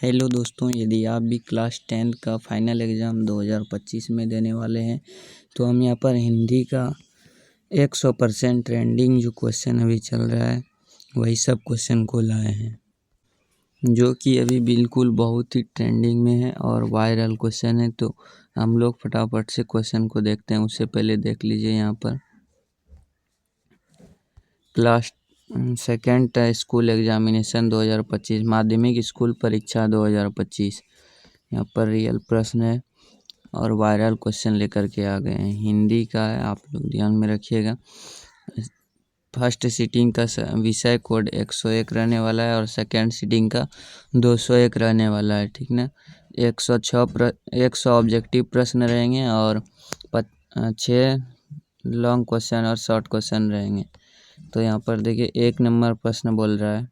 Hello दोस्तों, यदि आप भी क्लास 10th का फाइनल एग्ज़ाम 2025 में देने वाले हैं तो हम यहाँ पर हिंदी का 100% ट्रेंडिंग जो क्वेश्चन अभी चल रहा है वही सब क्वेश्चन को लाए हैं, जो कि अभी बिल्कुल बहुत ही ट्रेंडिंग में है और वायरल क्वेश्चन है। तो हम लोग फटाफट से क्वेश्चन को देखते हैं। उससे पहले देख लीजिए यहाँ पर क्लास सेकेंड स्कूल एग्जामिनेशन 2025 माध्यमिक स्कूल परीक्षा 2025 यहाँ पर रियल प्रश्न है और वायरल क्वेश्चन लेकर के आ गए हैं। हिंदी का है, आप लोग ध्यान में रखिएगा। फर्स्ट सीटिंग का विषय कोड 101 रहने वाला है और सेकंड सीटिंग का 201 रहने वाला है, ठीक ना। 100 ऑब्जेक्टिव प्रश्न रहेंगे और 6 लॉन्ग क्वेश्चन और शॉर्ट क्वेश्चन रहेंगे। तो यहाँ पर देखिए 1 नंबर प्रश्न बोल रहा है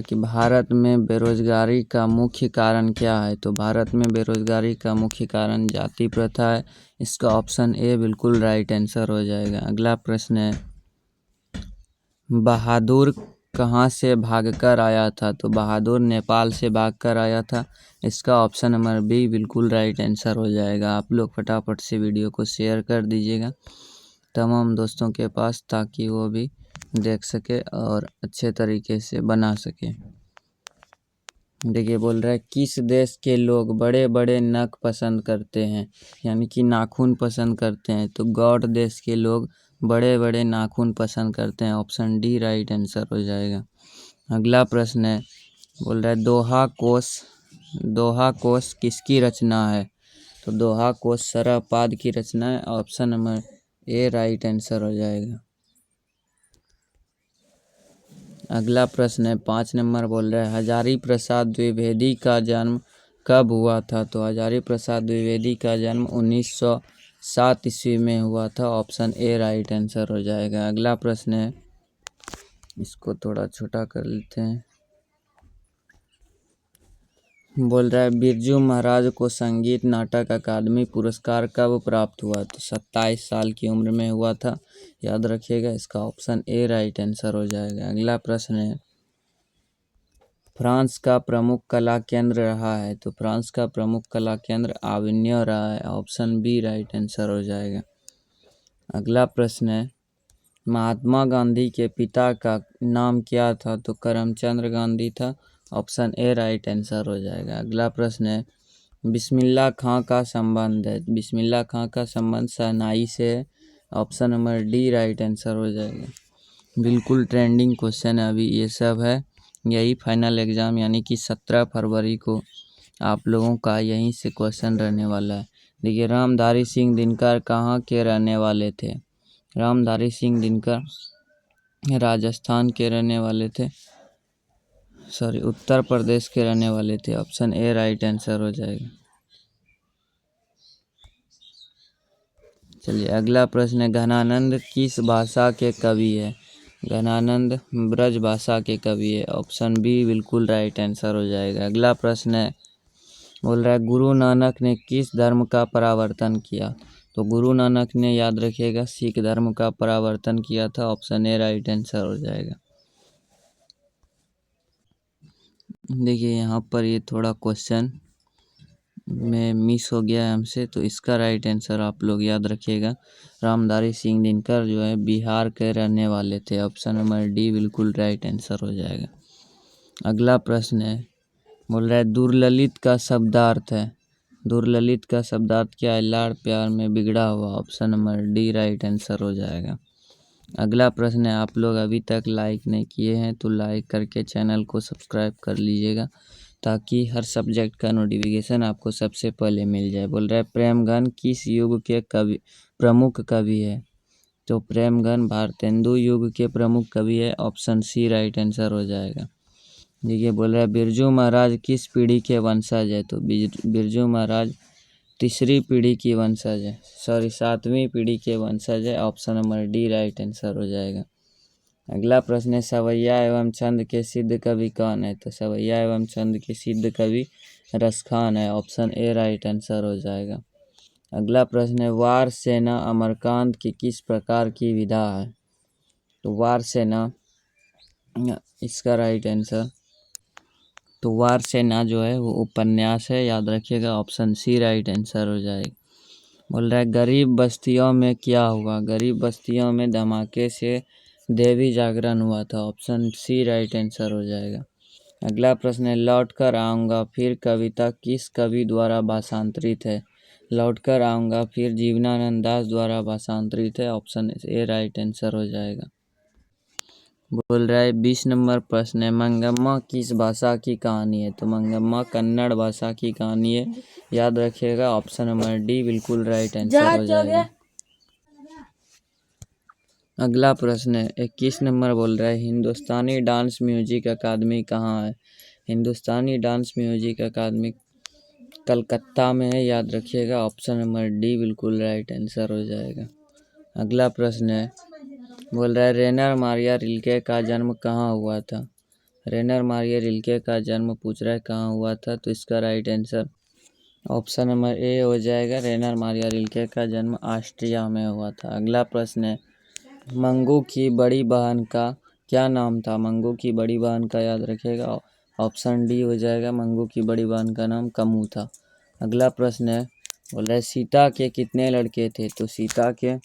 कि भारत में बेरोजगारी का मुख्य कारण क्या है। तो भारत में बेरोजगारी का मुख्य कारण जाति प्रथा है। इसका ऑप्शन ए बिल्कुल राइट आंसर हो जाएगा। अगला प्रश्न है, बहादुर कहाँ से भागकर आया था। तो बहादुर नेपाल से भागकर आया था। इसका ऑप्शन नंबर बी बिल्कुल राइट आंसर हो जाएगा। आप लोग फटाफट से वीडियो को शेयर कर दीजिएगा तमाम दोस्तों के पास, ताकि वो भी देख सके और अच्छे तरीके से बना सके। देखिए बोल रहा है, किस देश के लोग बड़े बड़े नख पसंद करते हैं, यानी कि नाखून पसंद करते हैं। तो गौड़ देश के लोग बड़े बड़े नाखून पसंद करते हैं। ऑप्शन डी राइट आंसर हो जाएगा। अगला प्रश्न है, बोल रहा है दोहा कोश किसकी रचना है। तो दोहा कोश सरहपाद की रचना है। Option number A right answer हो जाएगा। अगला प्रश्न है 5 नंबर, बोल रहा है हजारी प्रसाद द्विवेदी का जन्म कब हुआ था। तो हजारी प्रसाद द्विवेदी का जन्म 1907 ईस्वी में हुआ था। ऑप्शन ए राइट आंसर हो जाएगा। अगला प्रश्न है, इसको थोड़ा छोटा कर लेते हैं। बोल रहा है बिरजू महाराज को संगीत नाटक अकादमी पुरस्कार कब प्राप्त हुआ। तो 27 साल की उम्र में हुआ था, याद रखिएगा। इसका ऑप्शन ए राइट आंसर हो जाएगा। अगला प्रश्न है, फ्रांस का प्रमुख कला केंद्र रहा है। तो फ्रांस का प्रमुख कला केंद्र आविन्य रहा है। ऑप्शन बी राइट आंसर हो जाएगा। अगला प्रश्न है, महात्मा गांधी के पिता का नाम क्या था। तो करमचंद गांधी था। ऑप्शन ए राइट आंसर हो जाएगा। अगला प्रश्न है, बिस्मिल्लाह खां का संबंध है। बिस्मिल्लाह खां का संबंध शहनाई से है। Option number D right answer हो जाएगा। बिल्कुल ट्रेंडिंग क्वेश्चन है अभी ये सब है। यही फाइनल एग्ज़ाम यानी कि 17 फरवरी को आप लोगों का यहीं से क्वेश्चन रहने वाला है। देखिए, रामधारी सिंह दिनकर कहाँ के रहने वाले थे। रामधारी सिंह दिनकर राजस्थान के रहने वाले थे, उत्तर प्रदेश के रहने वाले थे। ऑप्शन ए राइट आंसर हो जाएगा। चलिए अगला प्रश्न है, घनानंद किस भाषा के कवि है। घनानंद ब्रज भाषा के कवि है। ऑप्शन बी बिल्कुल राइट आंसर हो जाएगा। अगला प्रश्न है, बोल रहा है गुरु नानक ने किस धर्म का परावर्तन किया। तो गुरु नानक ने, याद रखिएगा, सिख धर्म का परावर्तन किया था। ऑप्शन ए राइट आंसर हो जाएगा। देखिए यहाँ पर ये थोड़ा क्वेश्चन में मिस हो गया है हमसे, तो इसका राइट आंसर आप लोग याद रखिएगा। रामधारी सिंह दिनकर जो है बिहार के रहने वाले थे। ऑप्शन नंबर डी बिल्कुल राइट आंसर हो जाएगा। अगला प्रश्न है, बोल रहा है दुर्ललित का शब्दार्थ है। दुर्ललित का शब्दार्थ क्या है। लाड़ प्यार में बिगड़ा हुआ। Option number D right answer हो जाएगा। अगला प्रश्न है, आप लोग अभी तक लाइक नहीं किए हैं तो लाइक करके चैनल को सब्सक्राइब कर लीजिएगा, ताकि हर सब्जेक्ट का नोटिफिकेशन आपको सबसे पहले मिल जाए। बोल रहा है प्रेमगन किस युग के प्रमुख कवि है। तो प्रेमगन भारतेंदु युग के प्रमुख कवि है। ऑप्शन सी राइट आंसर हो जाएगा। देखिए बोल रहा है बिरजू महाराज किस पीढ़ी के वंशज है। तो बिरजू महाराज तीसरी पीढ़ी की वंशज है, 7वीं पीढ़ी के वंशज है। Option number D right answer हो जाएगा। अगला प्रश्न है, सवैया एवं छंद के सिद्ध कवि कौन है। तो सवैया एवं छंद के सिद्ध कवि रसखान है। ऑप्शन ए राइट आंसर हो जाएगा। अगला प्रश्न है, वार सेना अमरकांत की किस प्रकार की विधा है। तो वार सेना इसका राइट आंसर। तो वारसेना जो है वो उपन्यास है, याद रखिएगा, ऑप्शन सी राइट आंसर हो जाएगा। बोल रहा है गरीब बस्तियों में क्या हुआ, गरीब बस्तियों में धमाके से देवी जागरण हुआ था, ऑप्शन सी राइट आंसर हो जाएगा। अगला प्रश्न है लौट कर आऊँगा फिर कविता किस कवि द्वारा भाषांतरित है, लौट कर आऊँगा फिर जीवनानंद दास द्वारा भाषांतरित है, ऑप्शन ए राइट आंसर हो जाएगा। बोल रहा है 20 नंबर प्रश्न है मंगम्मा किस भाषा की कहानी है, तो मंगम्मा कन्नड़ भाषा की कहानी है, याद रखिएगा, ऑप्शन नंबर डी बिल्कुल राइट आंसर हो जाएगा। अगला प्रश्न है 21 नंबर बोल रहा है हिंदुस्तानी डांस म्यूजिक अकादमी कहाँ है, हिंदुस्तानी डांस म्यूजिक अकादमी कलकत्ता में है, याद रखिएगा, ऑप्शन नंबर डी बिल्कुल राइट आंसर हो जाएगा। अगला प्रश्न है बोल रहा है रेनर मारिया रिल्के का जन्म कहाँ हुआ था, रेनर मारिया रिल्के का जन्म पूछ रहा है कहाँ हुआ था, तो इसका right answer option number A हो जाएगा, रेनर मारिया रिल्के का जन्म ऑस्ट्रिया में हुआ था। अगला प्रश्न है मंगू की बड़ी बहन का क्या नाम था, मंगू की बड़ी बहन का याद रखिएगा, ऑप्शन डी हो जाएगा, मंगू की बड़ी बहन का नाम कमू था। अगला प्रश्न है बोल रहा है सीता के कितने लड़के थे, तो सीता के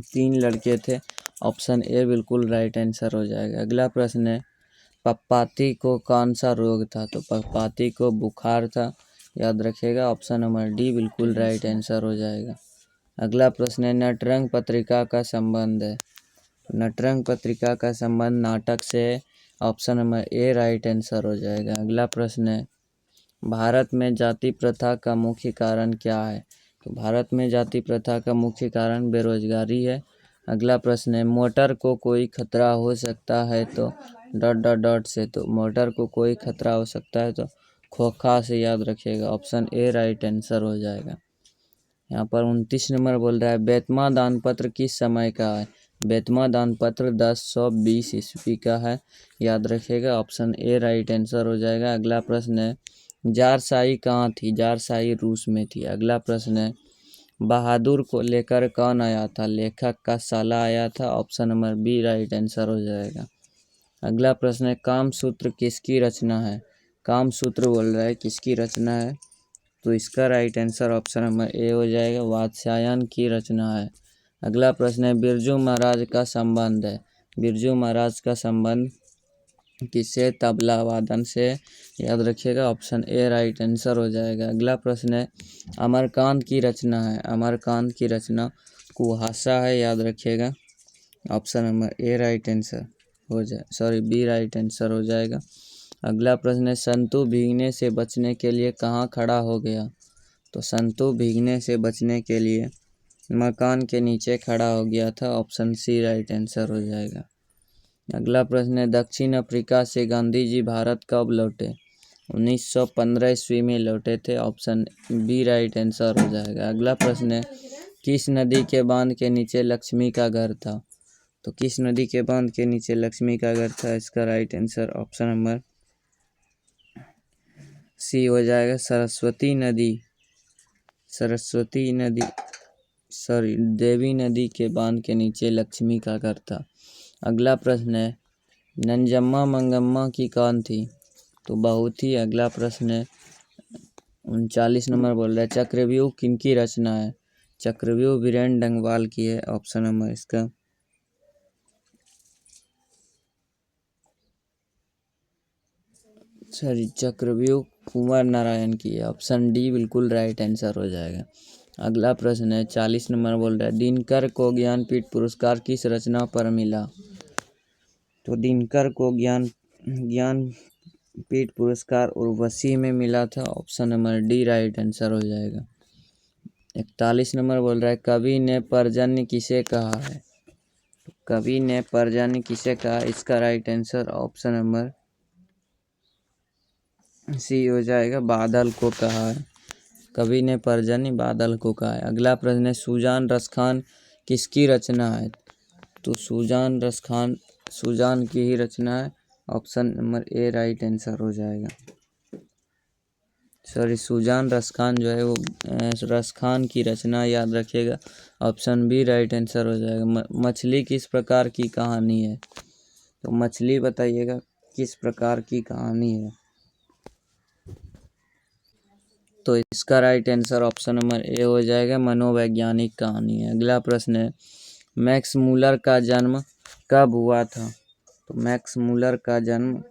3 लड़के थे, ऑप्शन ए बिल्कुल राइट आंसर हो जाएगा। अगला प्रश्न है पप्पाती को कौन सा रोग था, तो पप्पाती को बुखार था, याद रखिएगा, ऑप्शन नंबर डी बिल्कुल राइट आंसर हो जाएगा। अगला प्रश्न है नटरंग पत्रिका का संबंध है, नटरंग पत्रिका का संबंध नाटक से है, option number A right answer हो जाएगा। अगला प्रश्न है भारत में जाति प्रथा का मुख्य कारण क्या है, तो भारत में जाति प्रथा का मुख्य कारण बेरोजगारी है। अगला प्रश्न है मोटर को कोई खतरा हो सकता है, तो डॉट डॉट डॉट से, तो मोटर को कोई खतरा हो सकता है तो खोखा से, याद रखिएगा, ऑप्शन ए राइट आंसर हो जाएगा। यहाँ पर 29 नंबर बोल रहा है बेतमा दान पत्र किस समय का है, बेतमा दान पत्र 1020 ईस्वी का है, याद रखिएगा, ऑप्शन ए राइट आंसर हो जाएगा। अगला प्रश्न है जारशाही कहाँ थी, जारशाही रूस में थी। अगला प्रश्न है बहादुर को लेकर कौन आया था, लेखक का साला आया था, option number B right answer हो जाएगा। अगला प्रश्न है कामसूत्र किसकी रचना है, कामसूत्र बोल रहा है किसकी रचना है, तो इसका right answer option number A हो जाएगा, वात्स्यायन की रचना है। अगला प्रश्न है बिरजू महाराज का संबंध है, बिरजू महाराज का संबंध किससे, तबला वादन से, याद रखिएगा, ऑप्शन ए राइट आंसर हो जाएगा। अगला प्रश्न है अमरकांत की रचना है, अमरकांत की रचना कुहासा है, याद रखिएगा, option number A right answer हो जाए, बी राइट आंसर हो जाएगा। अगला प्रश्न है संतु भीगने से बचने के लिए कहाँ खड़ा हो गया, तो संतु भीगने से बचने के लिए मकान के नीचे खड़ा हो गया था, ऑप्शन सी राइट आंसर हो जाएगा। अगला प्रश्न है दक्षिण अफ्रीका से गांधी जी भारत कब लौटे, 1915 ईस्वी में लौटे थे, ऑप्शन बी राइट आंसर हो जाएगा। अगला प्रश्न है किस नदी के बांध के नीचे लक्ष्मी का घर था, तो किस नदी के बांध के नीचे लक्ष्मी का घर था, इसका right answer option number C हो जाएगा, सरस्वती नदी, सरस्वती नदी देवी नदी के बांध के नीचे लक्ष्मी का घर था। अगला प्रश्न है नंजम्मा मंगम्मा की कौन थी, तो बहू थी। अगला प्रश्न है 39 नंबर बोल रहा है चक्रव्यूह किनकी रचना है, चक्रव्यूह वीरेंद्र डंगवाल की है, ऑप्शन नंबर इसका चक्रव्यूह कुंवर नारायण की है, ऑप्शन डी बिल्कुल राइट आंसर हो जाएगा। अगला प्रश्न है 40 नंबर बोल रहा है दिनकर को ज्ञानपीठ पुरस्कार किस रचना पर मिला, तो दिनकर को ज्ञानपीठ पुरस्कार उर्वशी में मिला था, option number D right answer हो जाएगा। 41 नंबर बोल रहा है कवि ने पर्जन्य किसे कहा है, कवि ने पर्जन्य किसे कहा, इसका right answer option number C हो जाएगा, बादल को कहा है, कवि ने पर्जन्य बादल को कहा है। अगला प्रश्न है सुजान रसखान किसकी रचना है, तो सुजान की ही रचना है, option number A right answer हो जाएगा। सुजान रसखान जो है वो रसखान की रचना, याद रखिएगा, ऑप्शन बी राइट आंसर हो जाएगा। मछली किस प्रकार की कहानी है, तो मछली बताइएगा किस प्रकार की कहानी है। तो इसका right answer option number A हो जाएगा, मनोवैज्ञानिक कहानी है। अगला प्रश्न है, मैक्स मूलर का जन्म कब हुआ था? तो मैक्स मूलर का जन्म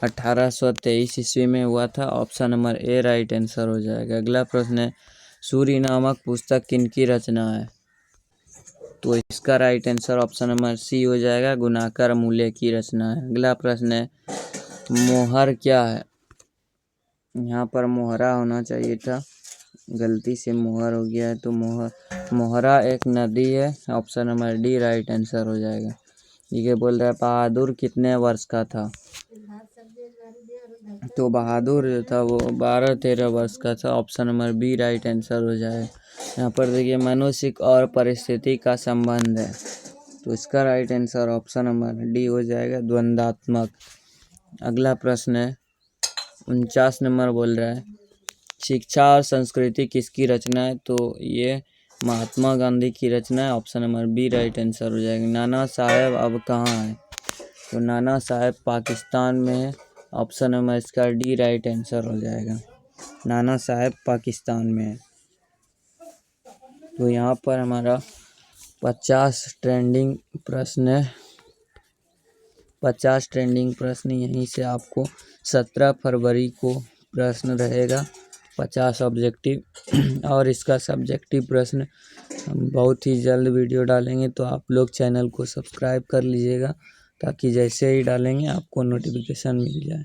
1823 ईस्वी में हुआ था। Option number A right answer हो जाएगा। अगला प्रश्न है, सूर्य नामक पुस्तक किनकी रचना है? तो इसका right answer option number C हो जाएगा, गुणाकर मूल्य की रचना है। अगला प्रश्न है, मोहर क्या है? यहाँ पर मोहरा होना चाहिए था, गलती से मोहर हो गया है। तो मोहरा एक नदी है। Option number D right answer हो जाएगा। ये बोल रहा है, बहादुर कितने वर्ष का था? तो बहादुर जो था वो 12-13 वर्ष का था। Option number B right answer हो जाएगा। यहाँ पर देखिए, मनुष्य और परिस्थिति का संबंध है, तो इसका right answer option number D हो जाएगा, द्वंद्वात्मक। अगला प्रश्न है, 49 नंबर बोल रहा है, शिक्षा और संस्कृति किसकी रचना है? तो ये महात्मा गांधी की रचना है। Option number B right answer हो जाएगा। नाना साहेब अब कहाँ है? तो नाना साहेब पाकिस्तान में है। ऑप्शन नंबर इसका डी राइट आंसर हो जाएगा, नाना साहेब पाकिस्तान में है। तो यहाँ पर हमारा 50 ट्रेंडिंग प्रश्न है। 50 ट्रेंडिंग प्रश्न यहीं से आपको 17 फरवरी को प्रश्न रहेगा, 50 ऑब्जेक्टिव और इसका सब्जेक्टिव प्रश्न हम बहुत ही जल्द वीडियो डालेंगे। तो आप लोग चैनल को सब्सक्राइब कर लीजिएगा, ताकि जैसे ही डालेंगे आपको नोटिफिकेशन मिल जाए।